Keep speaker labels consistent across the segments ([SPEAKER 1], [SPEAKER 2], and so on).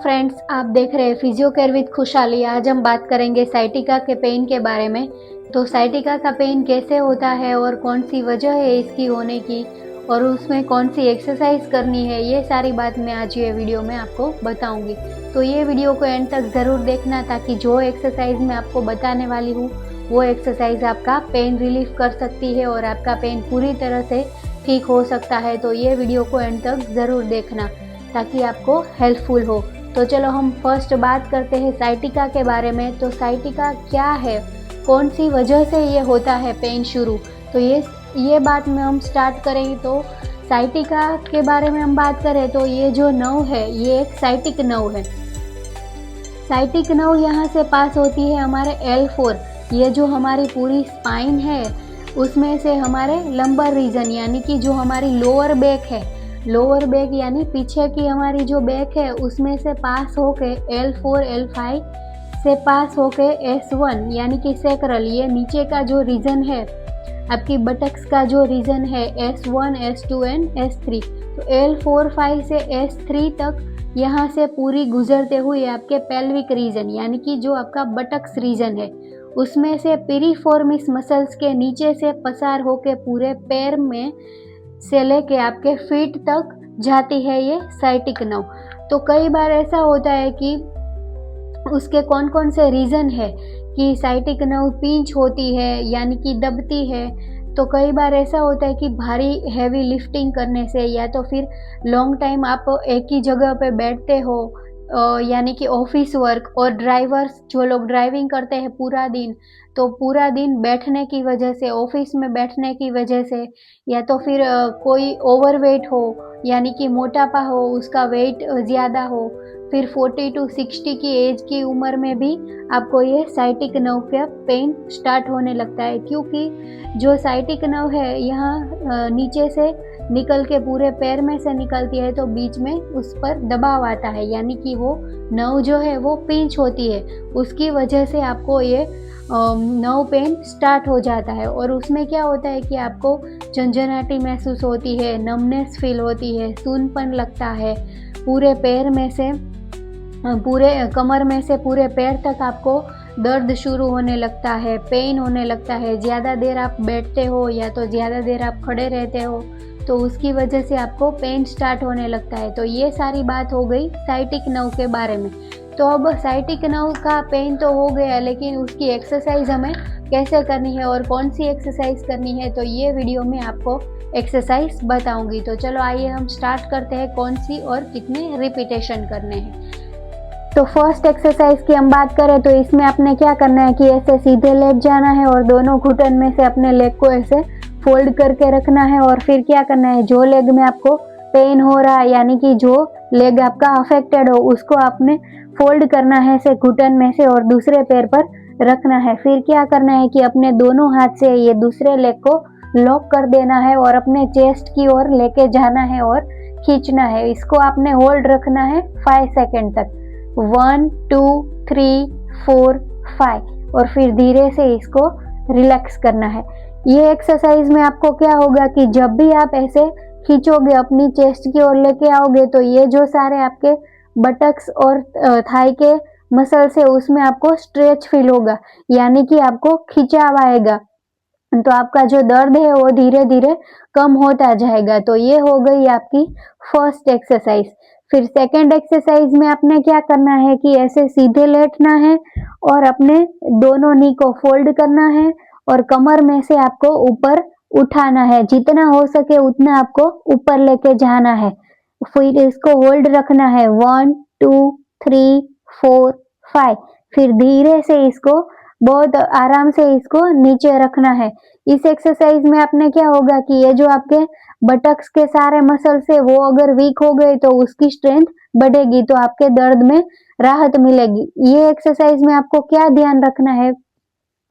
[SPEAKER 1] Friends, आप देख रहे हैं फिजियो केयर विद खुशहाली। आज हम बात करेंगे साइटिका के पेन के बारे में। तो साइटिका का पेन कैसे होता है और कौन सी वजह है इसकी होने की और उसमें कौन सी एक्सरसाइज करनी है, ये सारी बात मैं आज ये वीडियो में आपको बताऊंगी। तो ये वीडियो को एंड तक ज़रूर देखना ताकि जो एक्सरसाइज मैं आपको बताने वाली हूँ वो एक्सरसाइज आपका पेन रिलीफ कर सकती है और आपका पेन पूरी तरह से ठीक हो सकता है। तो ये वीडियो को एंड तक ज़रूर देखना ताकि आपको हेल्पफुल हो। तो चलो हम फर्स्ट बात करते हैं साइटिका के बारे में। तो साइटिका क्या है, कौन सी वजह से ये होता है पेन शुरू, तो ये बात में हम स्टार्ट करेंगे। तो साइटिका के बारे में हम बात करें तो ये जो नर्व है ये एक साइटिक नर्व है। साइटिक नर्व यहाँ से पास होती है हमारे L4, ये जो हमारी पूरी स्पाइन है उसमें से हमारे लंबर रीजन यानी कि जो हमारी लोअर बैक है, लोअर बैक यानी पीछे की हमारी जो बैक है उसमें से पास होके L4 L5 से पास होके S1 यानी कि सैक्रल, ये नीचे का जो रीजन है आपकी बटक्स का जो रीजन है S1 S2 एंड S3, तो L4 5 से S3 तक यहाँ से पूरी गुजरते हुए आपके पेल्विक रीजन यानी कि जो आपका बटक्स रीजन है उसमें से पिरिफॉर्मिस मसल्स के नीचे से पसार होके पूरे पैर में से लेके आपके फीट तक जाती है ये साइटिक नर्व। तो कई बार ऐसा होता है कि उसके कौन कौन से रीज़न है कि साइटिक नर्व पिंच होती है यानी कि दबती है। तो कई बार ऐसा होता है कि भारी हैवी लिफ्टिंग करने से या तो फिर लॉन्ग टाइम आप एक ही जगह पे बैठते हो यानी कि ऑफिस वर्क, और ड्राइवर्स जो लोग ड्राइविंग करते हैं पूरा दिन, तो पूरा दिन बैठने की वजह से, ऑफिस में बैठने की वजह से, या तो फिर कोई ओवरवेट हो यानी कि मोटापा हो, उसका वेट ज़्यादा हो, फिर 40 टू 60 की एज की उम्र में भी आपको ये साइटिक नर्व का पेन स्टार्ट होने लगता है। क्योंकि जो साइटिक नर्व है यहाँ नीचे से निकल के पूरे पैर में से निकलती है तो बीच में उस पर दबाव आता है यानी कि वो नर्व जो है वो पिंच होती है, उसकी वजह से आपको ये नर्व पेन स्टार्ट हो जाता है। और उसमें क्या होता है कि आपको झंझनाहटी महसूस होती है, नमनेस फील होती है, सूनपन लगता है, पूरे पैर में से, पूरे कमर में से पूरे पैर तक आपको दर्द शुरू होने लगता है, पेन होने लगता है। ज़्यादा देर आप बैठते हो या तो ज़्यादा देर आप खड़े रहते हो तो उसकी वजह से आपको पेन स्टार्ट होने लगता है। तो ये सारी बात हो गई साइटिक नर्व के बारे में। तो अब साइटिक नर्व का पेन तो हो गया, लेकिन उसकी एक्सरसाइज हमें कैसे करनी है और कौन सी एक्सरसाइज करनी है, तो ये वीडियो में आपको एक्सरसाइज बताऊंगी। तो चलो आइए हम स्टार्ट करते हैं कौन सी और कितने रिपीटेशन करने हैं। तो फर्स्ट एक्सरसाइज की हम बात करें तो इसमें आपने क्या करना है कि ऐसे सीधे लेट जाना है और दोनों घुटन में से अपने लेग को ऐसे फोल्ड करके रखना है। और फिर क्या करना है, जो लेग में आपको पेन हो रहा है यानी कि जो लेग आपका अफेक्टेड हो उसको आपने फोल्ड करना है ऐसे घुटन में से और दूसरे पैर पर रखना है। फिर क्या करना है कि अपने दोनों हाथ से ये दूसरे लेग को लॉक कर देना है और अपने चेस्ट की ओर लेके जाना है और खींचना है। इसको आपने होल्ड रखना है 5 सेकेंड तक, 1 2 3 4 5, और फिर धीरे से इसको रिलैक्स करना है। ये एक्सरसाइज में आपको क्या होगा कि जब भी आप ऐसे खींचोगे अपनी चेस्ट की ओर लेके आओगे तो ये जो सारे आपके बटक्स और थाई के मसल्स है उसमें आपको स्ट्रेच फील होगा यानी कि आपको खिंचाव आएगा, तो आपका जो दर्द है वो धीरे धीरे कम होता जाएगा। तो ये हो गई आपकी फर्स्ट एक्सरसाइज। फिर सेकंड एक्सरसाइज में आपने क्या करना है कि ऐसे सीधे लेटना है और अपने दोनों नी को फोल्ड करना है और कमर में से आपको ऊपर उठाना है, जितना हो सके उतना आपको ऊपर लेके जाना है। फिर इसको होल्ड रखना है 1 2 3 4 5, फिर धीरे से इसको बहुत आराम से इसको नीचे रखना है। इस एक्सरसाइज में आपने क्या होगा कि ये जो आपके बटक्स के सारे मसल्स है वो अगर वीक हो गए तो उसकी स्ट्रेंथ बढ़ेगी, तो आपके दर्द में राहत मिलेगी। ये एक्सरसाइज में आपको क्या ध्यान रखना है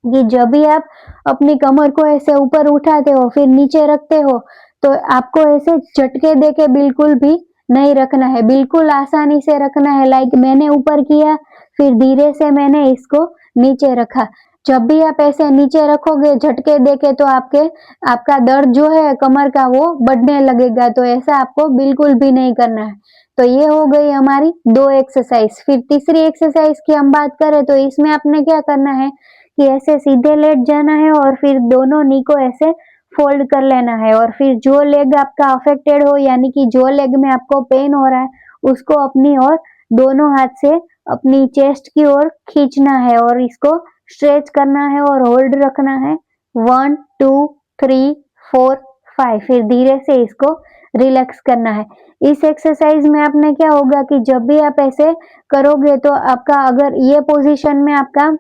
[SPEAKER 1] कि जब भी आप अपनी कमर को ऐसे ऊपर उठाते हो फिर नीचे रखते हो तो आपको ऐसे झटके देके बिल्कुल भी नहीं रखना है, बिल्कुल आसानी से रखना है। लाइक मैंने ऊपर किया फिर धीरे से मैंने इसको नीचे रखा। जब भी आप ऐसे नीचे रखोगे झटके देके तो आपका दर्द जो है कमर का वो बढ़ने लगेगा, तो ऐसा आपको बिल्कुल भी नहीं करना है। तो ये हो गई हमारी 2 एक्सरसाइज। फिर तीसरी एक्सरसाइज की हम बात करें तो इसमें आपने क्या करना है कि ऐसे सीधे लेट जाना है और फिर दोनों नी को ऐसे फोल्ड कर लेना है और फिर जो लेग आपका अफेक्टेड हो यानी कि जो लेग में आपको पेन हो रहा है उसको अपनी ओर दोनों हाथ से अपनी चेस्ट की ओर खींचना है और इसको स्ट्रेच करना है और होल्ड रखना है 1 2 3 4 5। फिर धीरे से इसको रिलैक्स करना है। इस एक्सरसाइज में आपने क्या होगा कि जब भी आप ऐसे करोगे तो आपका अगर ये पोजीशन में आपका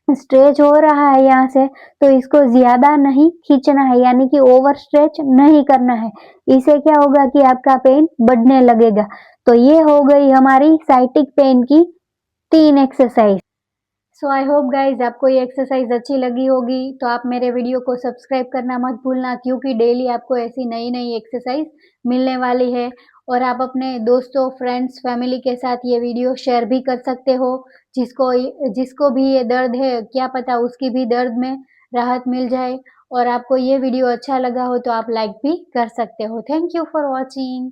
[SPEAKER 1] स्ट्रेच हो रहा है यहाँ से तो इसको ज्यादा नहीं खींचना है यानी कि ओवर स्ट्रेच नहीं करना है। इससे क्या होगा कि आपका पेन बढ़ने लगेगा। तो ये हो गई हमारी साइटिक पेन की 3 exercise. So I hope guys आपको ये एक्सरसाइज अच्छी लगी होगी। तो आप मेरे वीडियो को सब्सक्राइब करना मत भूलना क्योंकि डेली आपको ऐसी नई नई एक्सरसाइज मिलने वाली है। और आप अपने दोस्तों फ्रेंड्स फैमिली के साथ ये वीडियो शेयर भी कर सकते हो। जिसको भी ये दर्द है क्या पता उसकी भी दर्द में राहत मिल जाए। और आपको ये वीडियो अच्छा लगा हो तो आप लाइक भी कर सकते हो। Thank you for watching.